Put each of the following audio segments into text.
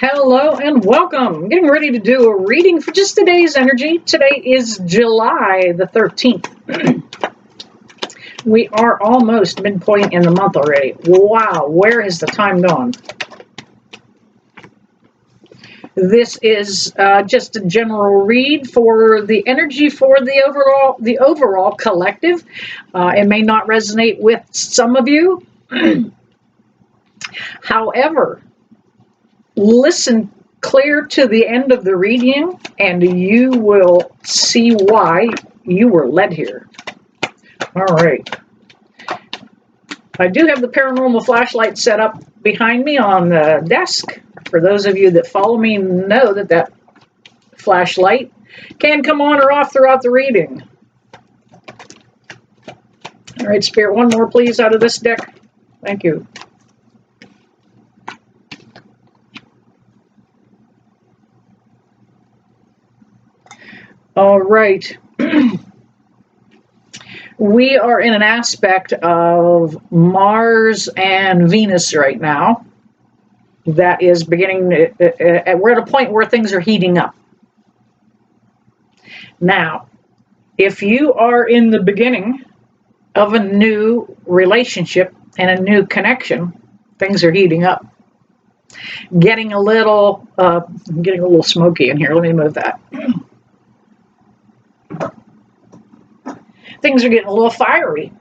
Hello and welcome. I'm getting ready to do a reading for just today's energy. Today is July the 13th. We are almost midpoint in the month already. Wow, where has the time gone? This is just a general read for the energy for the overall collective. It may not resonate with some of you. However, listen clear to the end of the reading and you will see why you were led here. All right. I do have the paranormal flashlight set up behind me on the desk. For those of you that follow me know that flashlight can come on or off throughout the reading. All right, Spirit, one more please out of this deck. Thank you. All right. We are in an aspect of Mars and Venus right now that is beginning, we're at a point where things are heating up. Now, if you are in the beginning of a new relationship and a new connection, things are heating up. Getting a little smoky in here. Let me move that. Things are getting a little fiery.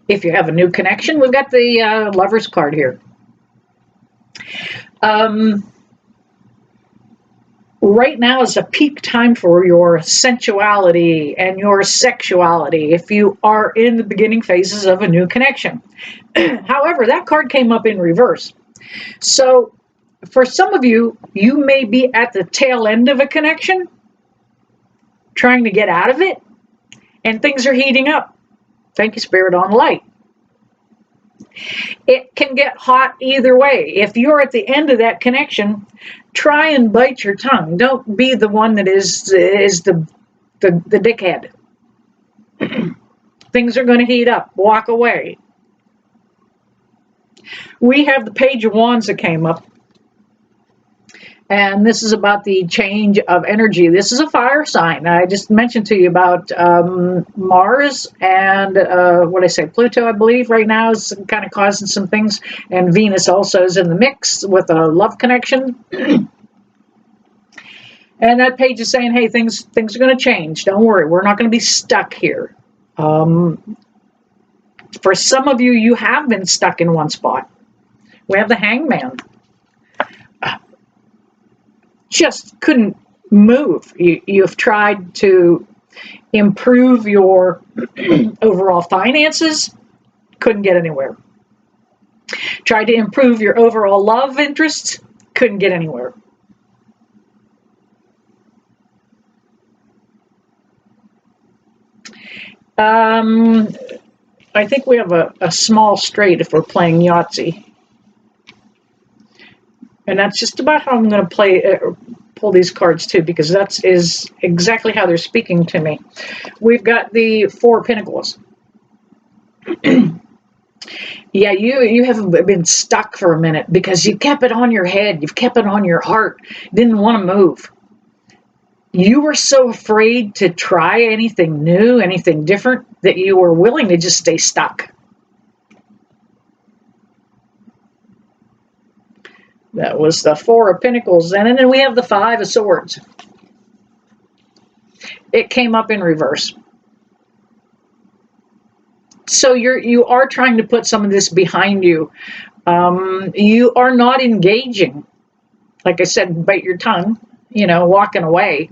If you have a new connection, we've got the Lover's card here. Right now is a peak time for your sensuality and your sexuality if you are in the beginning phases of a new connection. However, that card came up in reverse. So for some of you, you may be at the tail end of a connection, trying to get out of it, and things are heating up. Thank you, Spirit, on light. It can get hot either way. If you're at the end of that connection, try and bite your tongue. Don't be the one that is the dickhead. Things are going to heat up. Walk away. We have the Page of Wands that came up. And this is about the change of energy. This is a fire sign. I just mentioned to you about Mars and Pluto, I believe, right now is kind of causing some things. And Venus also is in the mix with a love connection. And that page is saying, hey, things are going to change. Don't worry. We're not going to be stuck here. For some of you, you have been stuck in one spot. We have the Hangman. Just couldn't move. You've tried to improve your overall finances, couldn't get anywhere. Tried to improve your overall love interests, couldn't get anywhere. I think we have a small straight if we're playing Yahtzee. And that's just about how I'm going to pull these cards too, because that is exactly how they're speaking to me. We've got the Four of Pentacles. Yeah, you have been stuck for a minute because you kept it on your head. You've kept it on your heart. Didn't want to move. You were so afraid to try anything new, anything different, that you were willing to just stay stuck. That was the Four of Pentacles. And then we have the Five of Swords. It came up in reverse. So you are trying to put some of this behind you. You are not engaging. Like I said, bite your tongue, walking away.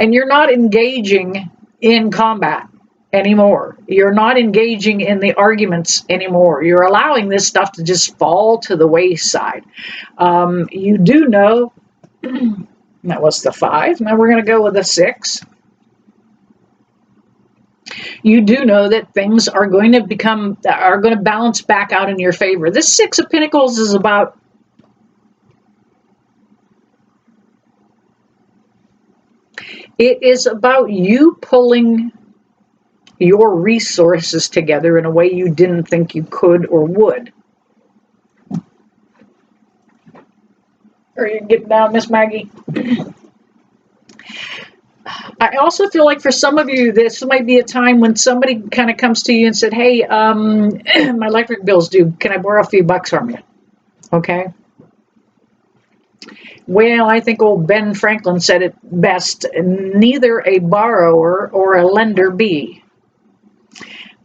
And you're not engaging in combat anymore. You're not engaging in the arguments anymore. You're allowing this stuff to just fall to the wayside. You do know, that was the Five. Now we're going to go with the Six. You do know that things are going to balance back out in your favor. This Six of Pentacles is about you pulling your resources together in a way you didn't think you could or would. Are you getting down, Miss Maggie? I also feel like for some of you, this might be a time when somebody kind of comes to you and said, hey, my electric bill's due. Can I borrow a few bucks from you? Okay. Well, I think old Ben Franklin said it best, neither a borrower or a lender be.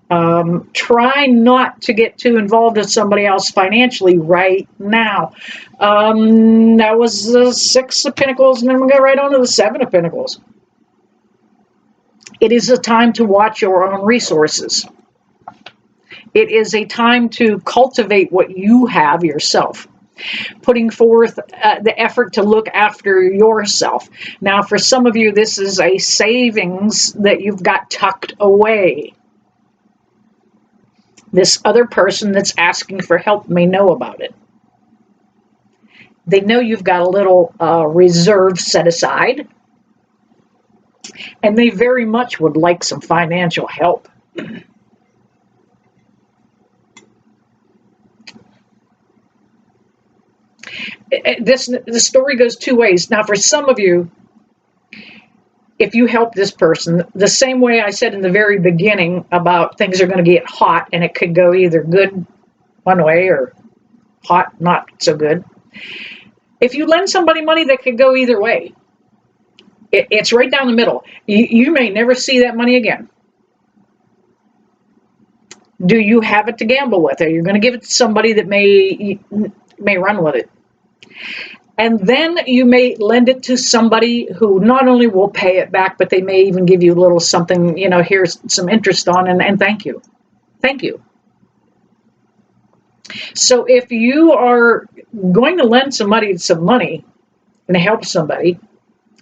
Try not to get too involved with somebody else financially right now. That was the Six of Pentacles, and then we go right on to the Seven of Pentacles. It is a time to watch your own resources. It is a time to cultivate what you have yourself, putting forth the effort to look after yourself. Now, for some of you, this is a savings that you've got tucked away. This other person that's asking for help may know about it. They know you've got a little reserve set aside, and they very much would like some financial help. The story goes two ways. Now, for some of you, if you help this person, the same way I said in the very beginning about things are going to get hot and it could go either good one way or hot, not so good. If you lend somebody money, that could go either way. It's right down the middle. You may never see that money again. Do you have it to gamble with? Are you going to give it to somebody that may run with it? And then you may lend it to somebody who not only will pay it back, but they may even give you a little something, here's some interest on, and thank you. Thank you. So if you are going to lend somebody some money and help somebody,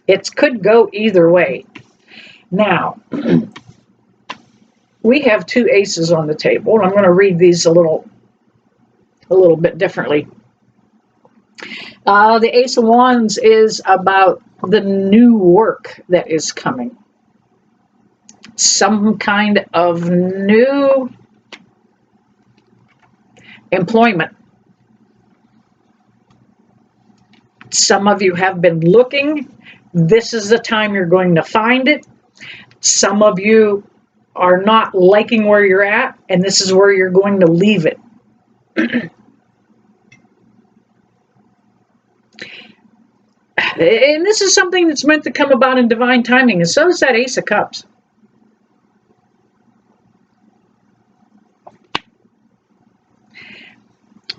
it could go either way. Now, we have two aces on the table, and I'm going to read these a little bit differently. The Ace of Wands is about the new work that is coming. Some kind of new employment. Some of you have been looking. This is the time you're going to find it. Some of you are not liking where you're at, and this is where you're going to leave it. And this is something that's meant to come about in divine timing, and so is that Ace of Cups.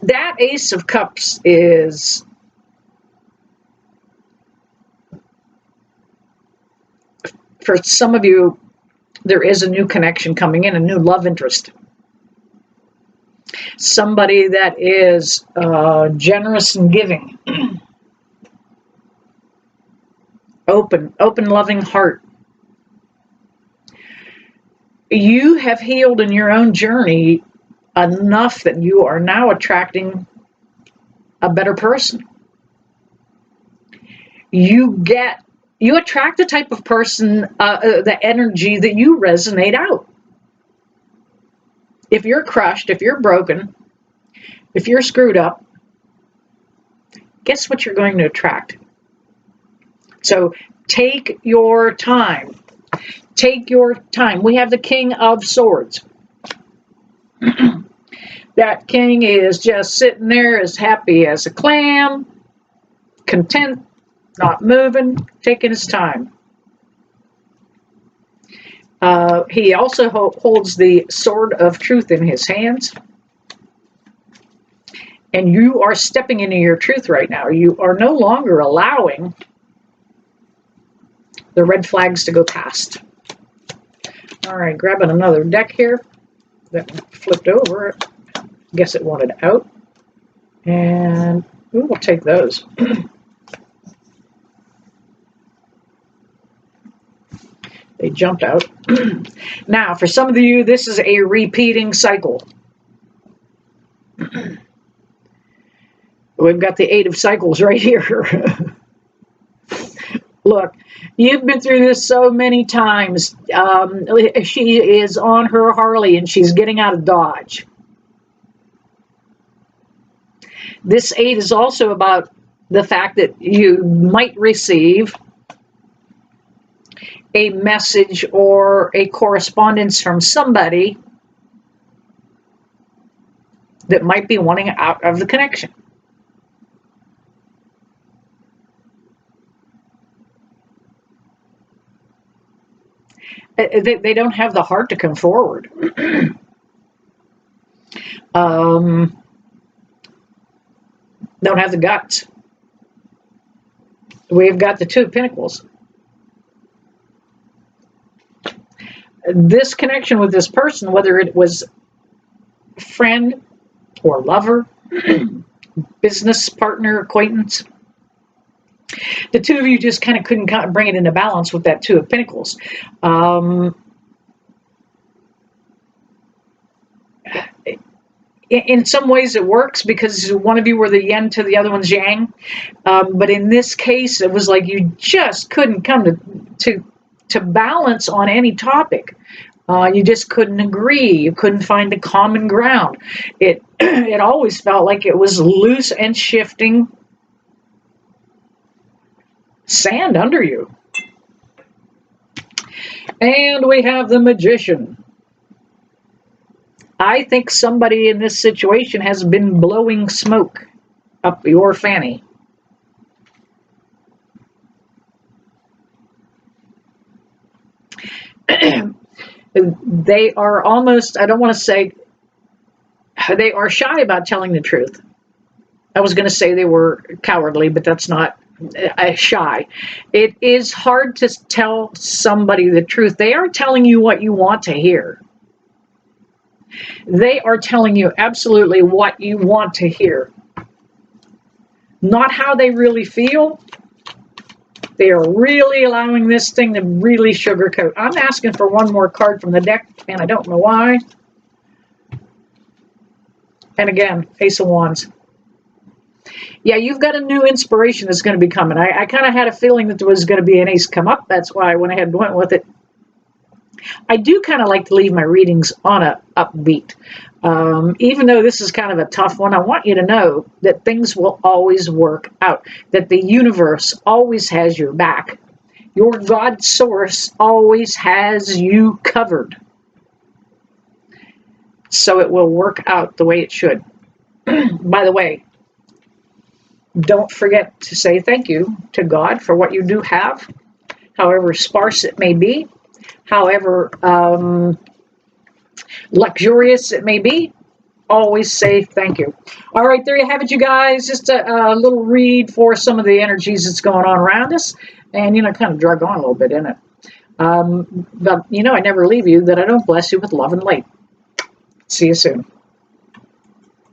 That Ace of Cups is for some of you, there is a new connection coming in, a new love interest. Somebody that is generous and giving. Open, loving heart. You have healed in your own journey enough that you are now attracting a better person. You attract the type of person, the energy that you resonate out. If you're crushed, if you're broken, if you're screwed up, guess what you're going to attract? So take your time. Take your time. We have the King of Swords. That king is just sitting there as happy as a clam, content, not moving, taking his time. He also holds the sword of truth in his hands. And you are stepping into your truth right now. You are no longer allowing the red flags to go past. All right, grabbing another deck here. That flipped over. Guess it wanted out. And we'll take those. They jumped out. Now, for some of you, this is a repeating cycle. We've got the 8 of cycles right here. Look, you've been through this so many times. She is on her Harley and she's getting out of Dodge. This 8 is also about the fact that you might receive a message or a correspondence from somebody that might be wanting out of the connection. They don't have the heart to come forward. Don't have the guts. We've got the Two of Pentacles. This connection with this person, whether it was friend or lover, business partner, acquaintance, the two of you just kind of couldn't bring it into balance with that Two of Pentacles. In some ways it works because one of you were the yin to the other one's yang. But in this case, it was like you just couldn't come to balance on any topic. You just couldn't agree. You couldn't find a common ground. It always felt like it was loose and shifting sand under you. And we have the Magician. I think somebody in this situation has been blowing smoke up your fanny. They are almost, I don't want to say, they are shy about telling the truth. I was going to say they were cowardly, but that's not shy. It is hard to tell somebody the truth. They are telling you what you want to hear. They are telling you absolutely what you want to hear. Not how they really feel. They are really allowing this thing to really sugarcoat. I'm asking for one more card from the deck, and I don't know why. And again, Ace of Wands. Yeah, you've got a new inspiration that's going to be coming. I kind of had a feeling that there was going to be an ace come up. That's why I went ahead and went with it. I do kind of like to leave my readings on a upbeat. Even though this is kind of a tough one, I want you to know that things will always work out, that the universe always has your back. Your God source always has you covered. So it will work out the way it should. By the way, don't forget to say thank you to God for what you do have, however sparse it may be. However luxurious it may be, always say thank you. All right, there you have it, you guys. Just a little read for some of the energies that's going on around us. And, kind of drug on a little bit in it. But, I never leave you, that I don't bless you with love and light. See you soon.